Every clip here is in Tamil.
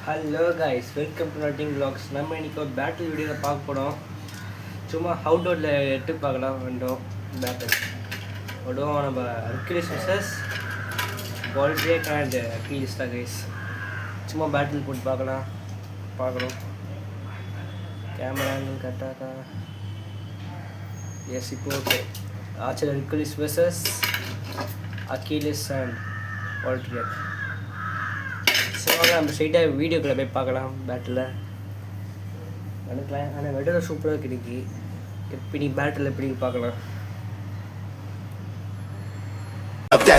Hello guys, welcome to nothing vlogs. நம்ம இன்றைக்கி ஒரு பேட்டில் வீடியோவில் பார்க்க போகிறோம். சும்மா அவுட்டோரில் எட்டு பார்க்கலாம் வேண்டோம். பேட்டில் விடுவோம். நம்ம அர்கிலிஸ் விசஸ் வால்ட்ரேக் அண்ட் அர்கிலிஸ் தான் கைஸ். சும்மா பேட்டில் போட்டு பார்க்குறோம். கேமரா ஆங்கிள் கரெக்டாக எஸ். இப்போ okay, archer Hercules versus Achilles and Valtryek. So நம்ம ஸ்ட்ரைட்டாக வீடியோக்குள்ளே போய் பார்க்கலாம். பேட்டில் நினைக்கலாம், ஆனால் வெட்டர் சூப்பராக கிடைக்கி. எப்படி பேட்டில் எப்படி பார்க்கலாம். ஓகே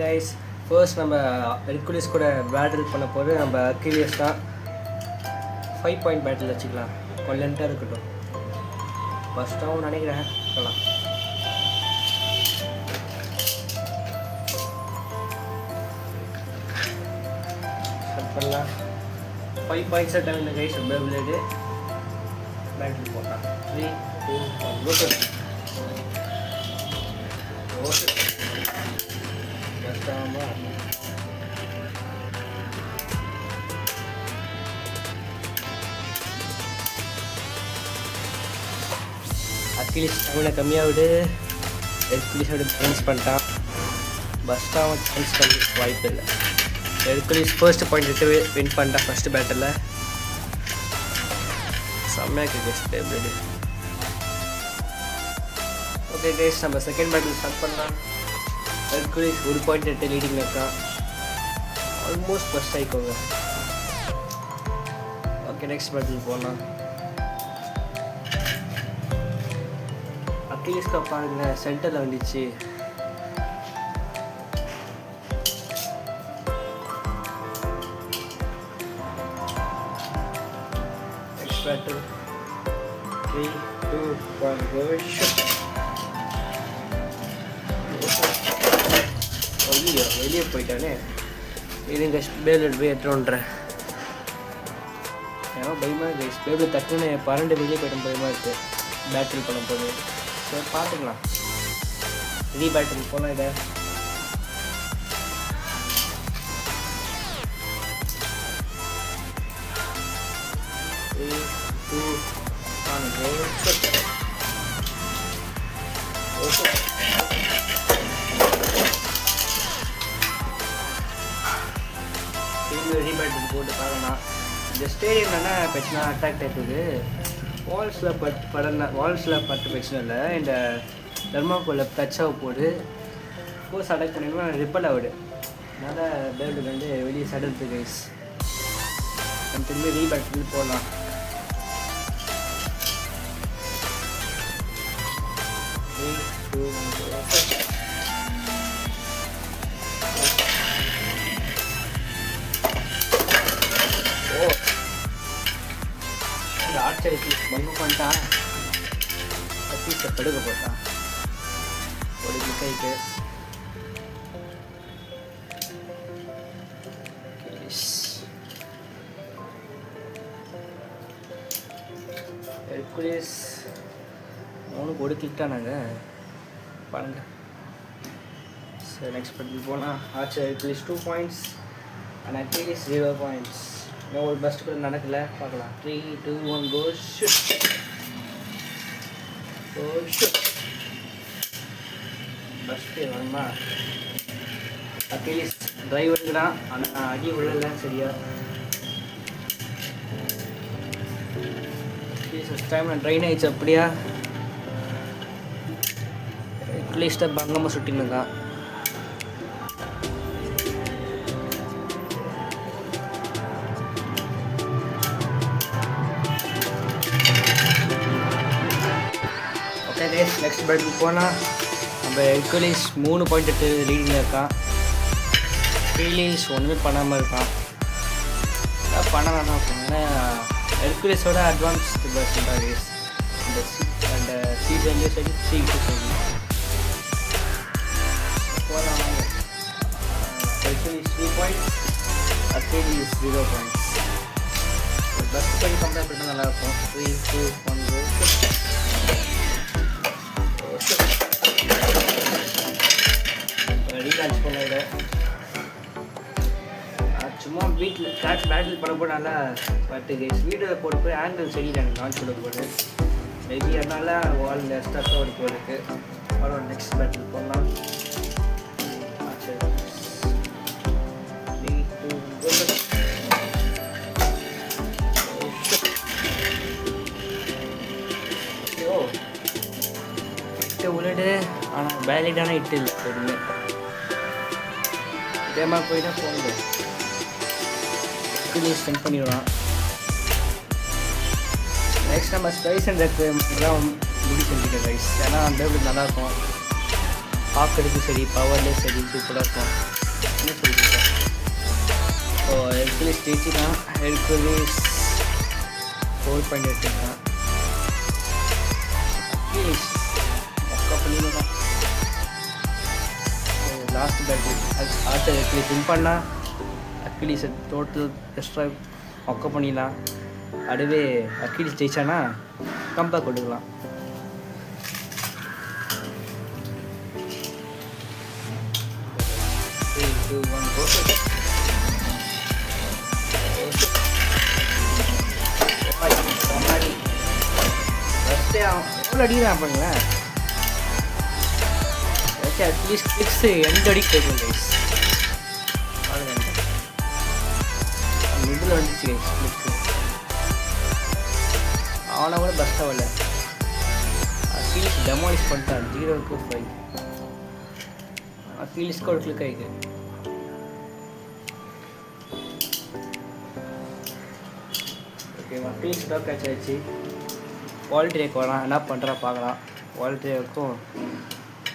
கைஸ், ஃபர்ஸ்ட் நம்ம ஹெர்குலிஸ் கூட பேட்டில் பண்ண போது நம்ம அகிலிஸ் தான். 5 பாயிண்ட் பேட்டில் வச்சுக்கலாம், கொல்லண்ட்டாக இருக்கட்டும். ஃபஸ்ட்டாகவும் நினைக்கிறேன் இருக்கலாம். ஸ்டார்ட் பண்ணலாம். 5 பாயிண்ட்ஸ் செட் ஆகுது கைஸ். பேபிளேடு பேட்டில் போட்டான். 3, 2, 1 ஓகே. ஃபஸ்ட்டாக அகிலிஸ் அவனை கம்மியாகிவிடு. ஹெர்குலிஸோட சேஞ்ச் பண்ணிட்டான். பஸ்ட்டாக அவன் சேஞ்ச் பண்ணி வாய்ப்பு இல்லை. ஹெர்குலிஸ் ஃபர்ஸ்ட் பாயிண்ட் எடுத்து வின் பண்ணிட்டான் ஃபஸ்ட்டு பேட்டில். செம்மையாக கேஸ் பேபிளேடு. ஓகே கேஸ், நம்ம செகண்ட் பேட்டில் ஸ்டார்ட் பண்ணலாம். ஹெர்குலிஸ் 1 பாயிண்ட் எடுத்து லீடிங்கில் இருக்கான். ஆல்மோஸ்ட் ஃபஸ்ட் ஆகிக்கோங்க. ஓகே, நெக்ஸ்ட் பேட்டில் போகலாம். அகிலிஸ்க்கு பாருங்க, சென்டரில் வந்துச்சு. Next battle 3, 2, 1 go shoot. ஐயோ, வெளியே போயிட்டானே. இதுங்க பேபிள் போய் எட்டுறோன்றேன். ஏன்னா பயமாக கைஸ், பேபிள் தட்டுன்னு பரண்டு வெளியே போயிட்டோம். பயமாக இருக்குது பேட்டில் பண்ண போது. சரி, பார்த்துக்கலாம். ரீ பேட்டில் போகலாம். இதை ரீ பேட்டில் போட்டு பார்க்கலாம். இந்த ஸ்டேடியம் என்ன பிரச்சனை, அட்ராக்ட் ஆகிட்டுது. வால்ஸில் பட்டு பிரச்சனை இல்லை. இந்த தர்மாக்கோலில் டச்சாக போடு ஃபோர்ஸ் அட்டாக் பண்ணிங்கன்னா ரிப்பல் ஆகுது. அதனால் பேர்டு வந்து வெளியே சடலுக்கு கைஸ். நம்ம திரும்பி ரீபேட்டில் போகலாம். ஆச்சரிக்கு பங்கு பண்ணிட்டான். பீஸை படுக்க போட்டான் ஒரு கைக்கு. ஹெர்குலிஸ் அவனுக்கு ஒரு கிட்டானாங்க பாருங்க. சரி, நெக்ஸ்ட் பட்டில் போனால் ஆச்சு. Hercules 2 points and Achilles 0 points. இன்னும் ஒரு பெஸ்ட் கூட நடக்கல, பார்க்கலாம். 3, 2, 1 கோ ஷூட். ஃபஸ்ட்டு வேணுமா அகிலிஸ் டிரைவருக்கு தான், ஆனால் அடி விழல சரியா. டைம் ட்ரெயின் ஆயிடுச்சு. அப்படியா அட்லீஸ்ட்டாக பங்கமாக சுட்டினுங்க. நெக்ஸ்ட் பேட்டில் போனால் நம்ம ஹெர்குலிஸ் 3 பாயிண்ட் எடுத்து லீடிங்கில் இருக்கான். அகிலிஸ் ஒன்றுமே பண்ணாமல் இருக்கான். பண்ண வேணாம். ஏன்னா ஹெர்குலிஸோட அட்வான்ஸ் பெர்சன் தான் கைஸ். அந்த சீசன்லேயும் சரி சீக்கிரம் சரி போகலாம். Hercules 3 points, Achilles 0 points. Best point compare ஸ்பீடாக போட்டால் நல்லாயிருக்கும். 3, 2, 1 go. ரீலான்ச் பண்ண விட சும்மா வீட்டில் கேட்ச் பேட்டில் பண்ணப்போ நல்லா பட்டு கேஸ் வீடியோவில் போட்டு போய் ஆங்கிள் சரியில்லை எனக்கு லான்ச் பண்ண போது மேபி அதனால வாலில் ஸ்டஃப் ஒரு போயிருக்கு. அப்புறம் நெக்ஸ்ட் பேட்டில் போடலாம். உள்ளிட்டு ஆனால் வேலிடான இட்டு இல்லை எதுவுமே இதே மாதிரி போய் தான் போகுது. ஸ்பெண்ட் பண்ணிடலாம். நெக்ஸ்ட் நம்ம ஸ்பைஸ் அண்ட் தான் முடி செஞ்சுட்டேன் ரைஸ். ஏன்னா அந்த நல்லாயிருக்கும் பார்க்குறதுக்கு சரி, பவர்லேயும் சரி சூப்பராக இருக்கும். என்ன சொல்லியிருக்கேன் ஸோ ஹெர்குலிஸ் ஜெயிச்சு தான் ஹெர்குலிஸ் 4.8 எடுத்துருக்கேன். பண்ணிடுதான் last battle archer Hercules win பண்ணால் அக்கிலிஸை டோட்டல் டெஸ்ட்ராய் மொக்க பண்ணிடலாம். அதுவே அக்கிலிஸ் ஜெயிச்சானா கம்பேக் கொடுக்கலாம். எவ்வளோ அடிதான் பண்ணுங்களேன். அட்லீஸ்ட் கிளிக்ஸு எந்த அடி கேட்கும் கைஸ். மிடில் வந்துச்சு கைஸ் கிளிக்கு. அவனை கூட பெஸ்ட்டாக வரல. அட்லீஸ்ட் டெமாலிஷ் பண்ணிட்டான் 0க்கு 5. அட்லீஸ்க்கு ஒரு கிளிக் ஆகிக்கு. ஓகே அட்லீஸ்ட் டாக் கேட்ச் ஆகிடுச்சு. வால்ட்ரேக்கு வரலாம், என்ன பண்ணுறா பார்க்கலாம். வால்ட்ரேக்கும்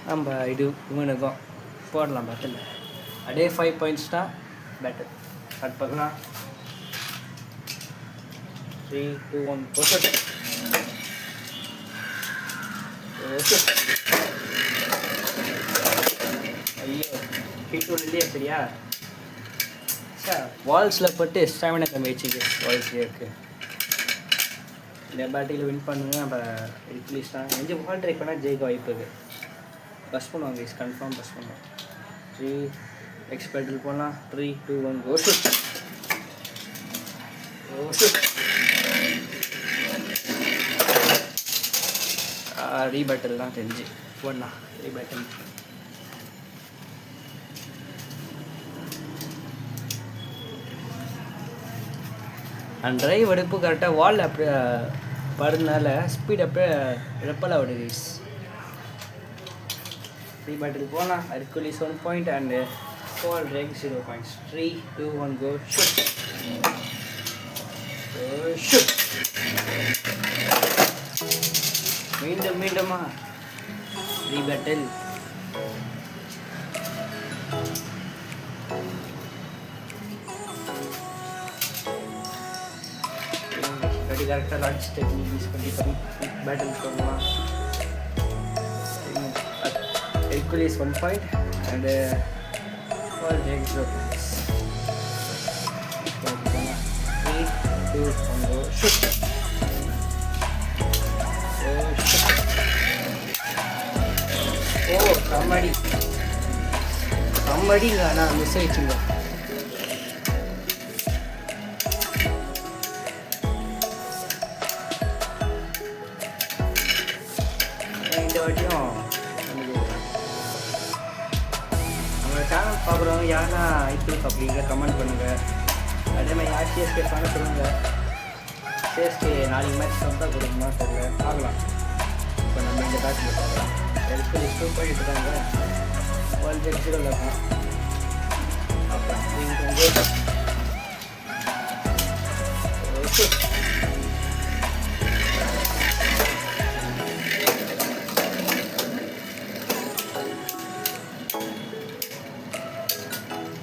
நம்ம இது இவனுக்கும் போடலாம் பேட்டில். அதே 5 points தான் பேட்டில் ஸ்டார்ட் பண்ணலாம். 3, 2, 1 போட்டு ஐயோ ஹிட் ஒன்று இல்லையா சரியா. சார் வால்ஸில் போட்டு ஸ்டாமினா கம்மி வச்சுக்கு வால்ஸ்லேயே இருக்குது. இந்த பேட்டில் வின் பண்ணுங்க. நம்ம ஹெர்குலிஸ் தான் எங்கே வால் ட்ரை பண்ணால் ஜெயிக்க வாய்ப்பு இருக்குது. பஸ் பண்ணுவாங்க கைஸ், கன்ஃபார்ம் பஸ் பண்ணுவோம். 3 நெக்ஸ்ட் பேட்டில் போகலாம். 3, 2, 1 go shoot. ரீபேட்டில் தான் தெரிஞ்சு போடலாம். ரீபேட்டில் அண்ட் ட்ரைவ் எடுப்பு கரெக்டாக வால் அப்படியே படுறதுனால ஸ்பீட் அப்படியே ரெப்பலாக விடுது கைஸ். ரீபேட்டில் போகலாம். Hercules 1 point and வால்ட்ரேக் 0 points. 3, 2, 1 go shoot. Shoot. மீண்டுமா ரீபேட்டில். கரெக்டாக லான்ச் டெக்னிக் யூஸ் பண்ணி பேட்டில் பண்ணலாம். Hercules 1 point and Vaultrek 0 points. 3, 2, 1 go shoot. Oh somebody நான் மிஸ் ஆயிடுச்சுங்க. இந்த வாட்டியும் நம்ம சேனல் பார்க்குறவங்க யாருன்னா ஐபிஎல் அப்படிங்கிற கமெண்ட் பண்ணுங்கள். அதே மாதிரி யார் சிஎஸ்கே பண்ண சொல்லுங்கள். சிஎஸ்கே நாளைக்கு மேட்ச் சொந்தா கொடுக்குமா தெரியல, பார்க்கலாம். இப்போ நம்ம இந்த பேட்டில் பார்க்கலாம். ஹெர்குலிஸ் 2 point இருக்காங்க. வால்ட்ரேக் 0 இருக்கான். அப்புறம்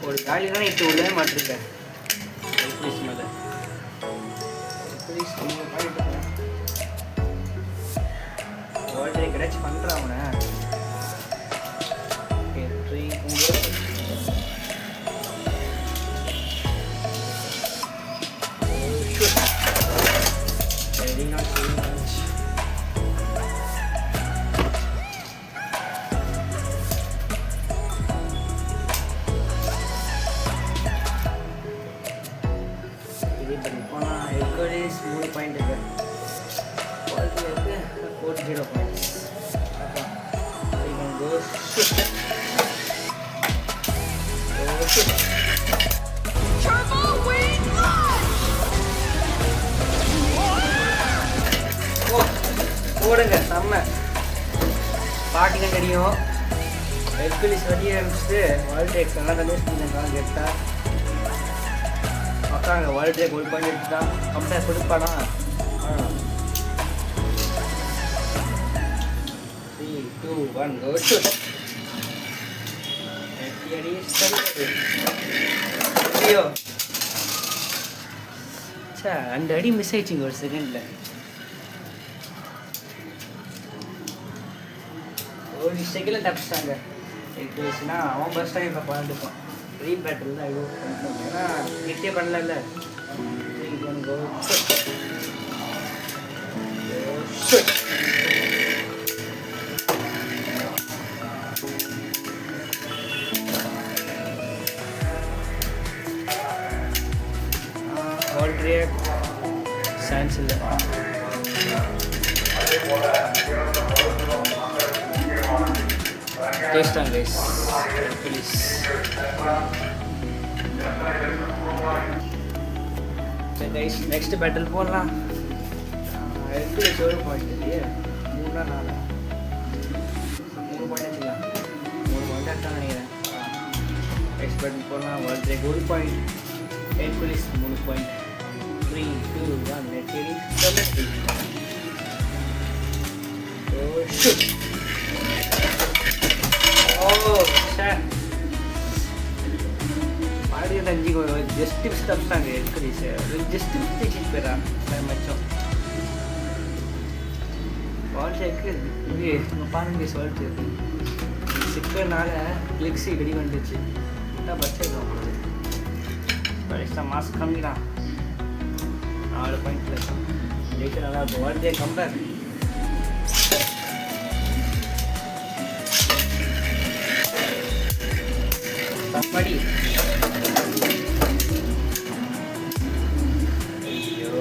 ஒரு காலி தான் இப்போ உள்ளே மாட்டிருக்கேன். ஹெர்குலிஸ் மேலே ஹெர்குலிஸ் வால்ட்ரேக் ரச் பண்ணுறான் அவனை. போனால் எக்கோடிஸ் 3 பாயிண்ட் இருக்கு, குவாலிட்டி இருக்கு 40 பாயிண்ட்ஸ். போடுங்க செம்ம பாட்டிங்க தெரியும். ஹெர்குலிஸ் வெளியே அனுப்பிச்சிட்டு வேர்ல்ட் ட்ரேக் நல்லா கன்வெஸ்ட் பண்ணிருக்காங்க. கெட்டா உக்காங்க வேர்ல்ட் ட்ரேக் 1 பாயிண்ட் எடுத்துட்டான். கம்பேர் கொடுப்பானா? 3, 2, 1 go shoot. அந்த அடி மிஸ் ஆயிடுச்சுங்க ஒரு செகண்ட்ல. ஒரு செகண்ட்ல தப்பிச்சிட்டாங்க. எக்ஸ்னா அவன் பஸ் டைம் இப்போ பார்த்துப்பான். ரீபேட்டில் தான் ஐயோ பண்ணிட்டோம், ஏன்னா கிட்டே பண்ணல. ஆல்ரெடி சான்ஸ் இல்லை. டேஸ்டாங்க கைஸ் ப்ளீஸ். சரி கைஸ் நெக்ஸ்ட் பேட்டில் போடலாம். ஹெர்குலிஸ் எவ்வளோ பாயிண்ட் இல்லையே? 3 4 3 பாயிண்ட் வச்சுக்கலாம். 3 பாயிண்ட் எடுத்தான்னு நினைக்கிறேன். நெக்ஸ்ட் பேட்டில் போடலாம். Valtryek 1 point, Hercules 3 point. 3, 2, 1 நெச்சேரி select. Oh shoot. Body 5 just miss தப்பிட்டாங்க ஹெர்குலிஸ். ஜஸ்ட் மிஸ் தேய்ச்சிட்டு போயிடறான் மச்சம். வேர்ல்ட் ட்ரேக்கு இங்கே பாருங்க வேர்ல்ட் ட்ரேக்கு சிக்கனால கிளிக்ஸி வெடி வந்துச்சு. இதான் பட்சம் பரிசா மாஸ்க் கம்மி தான். 4 பாயிண்ட்ல ஜெயிச்சு நல்லா இருக்கும். Valtryek comeback. படி ஐயோ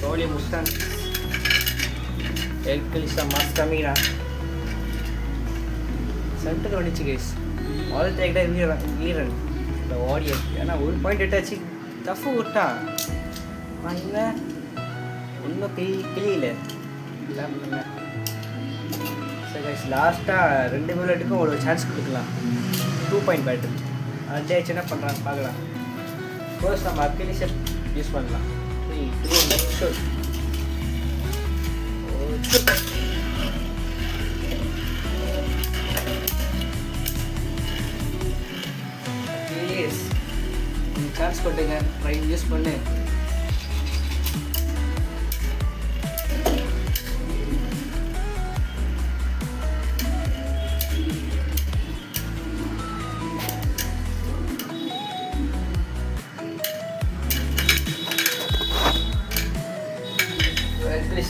கோலி முஸ்தான். ஹெர்குலிஸ் மாஸ்க் கம்மிடா. சென்டர் வந்துச்சு கைஸ். வேர்ல்ட் ட்ரேக் தான் வீரன் இந்த வாரியர். ஏன்னா 1 பாயிண்ட் எட்டாச்சு. டஃப் விட்டான் இல்லை ஒன்றும் கிளியில. சரி கைஸ் லாஸ்ட்டாக 2 மினிட்டுக்கும் ஒரு சான்ஸ் கொடுக்கலாம். 2 பாயிண்ட் பேட்டில் அட்ஜாச்சு என்ன பண்ணுறான்னு பார்க்கலாம். ஃபர்ஸ்ட் நம்ம ஹெர்குலிஸை யூஸ் பண்ணலாம். 3, 2 1 ஷூட். ப்ளீஸ் சான்ஸ் கொடுங்க, ட்ரை யூஸ் பண்ணு.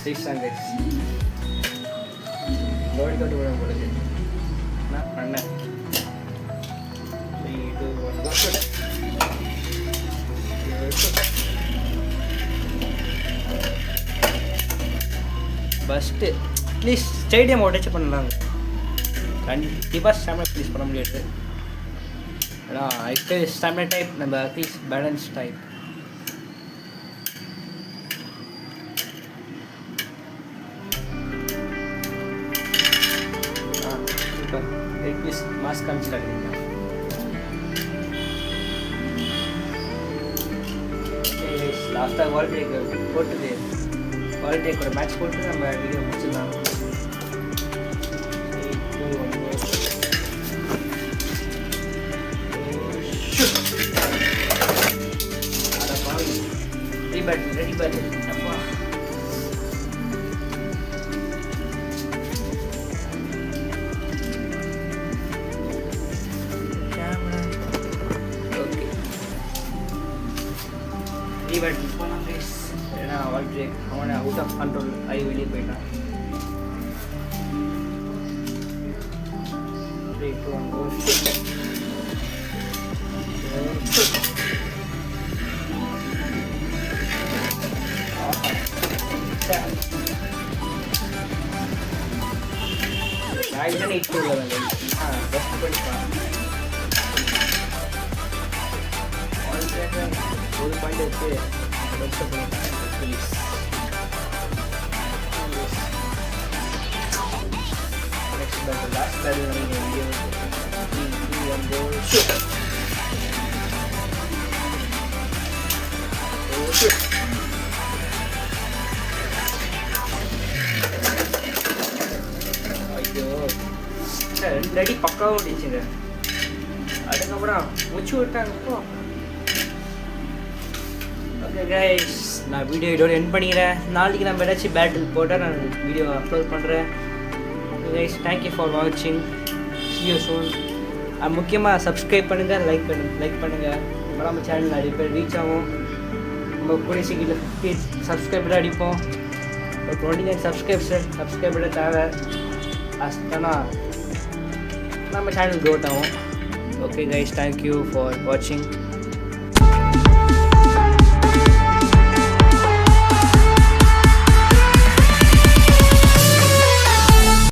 ஸ்டேஷன் கைஸ் கோல்டு கட்டு விட போடுது. நான் பண்ணேன் 3, 2, 1 ஃபஸ்ட்டு ப்ளீஸ் ஸ்டேடியம் உடைச்சு பண்ணலாங்க. கண்டிப்பாக ஸ்டாமினா ப்ளீஸ் பண்ண முடியாது. ஏன்னா ஸ்டாமினா டைப் நம்ம please balance type. Hercules mask காமிச்சிட்டாங்க. லாஸ்ட்டாக வேர்ல்ட் ட்ரேக் போட்டுது. வேர்ல்ட் ட்ரேக் ஒரு மேட்ச் போட்டு நம்ம வீடியோ முடிச்சிடலாம். ரெடி பேட்டில் அப்பா ஓகே. ரீபேட்டில் போகலாம் ப்ளீஸ். ஏன்னா வால் பிரேக் அவனை அவுட் ஆஃப் கண்ட்ரோல் ஆகி வெளியே போயிட்டான். 3, 2, 1 go. நான் இதனை இட்டு உள்ளவங்க பெஸ்ட் பண்ணிப்பான். ஒரு பாயிண்ட் வச்சு பெஸ்ட் பண்ணிப்பான். நெக்ஸ்ட் பேட்டில் லாஸ்ட் பேட்டில் நீங்கள் வீடியோ 3, 2, 1 go. ஐயோ 2 அடி பக்காவும் அடிச்சுங்க. அதுக்கப்புறம் மூச்சு விட்டாங்கப்போ. ஓகே கைஸ், நான் வீடியோ இதோட எண்ட் பண்ணிக்கிறேன். நாளைக்கு நம்ம ஏதாச்சும் பேட்டில் போட்டால் நான் வீடியோ அப்லோட் பண்ணுறேன். கைஸ் தேங்க்யூ ஃபார் வாட்சிங். see you soon. முக்கியமாக சப்ஸ்கிரைப் பண்ணுங்கள், லைக் பண்ணுங்கள். இப்போ நம்ம சேனல் நிறைய பேர் ரீச் ஆகும். நம்ம கூட சீக்கிரம் 50 சப்ஸ்கிரைபர் அடிப்போம். ஒரு 29 சப்ஸ்கிரைபர் தேவை. அஸ்தானா நம்ம சேனல் க்ரோத் ஆகும். ஓகே கைஸ், தேங்க்யூ ஃபார் வாட்சிங்.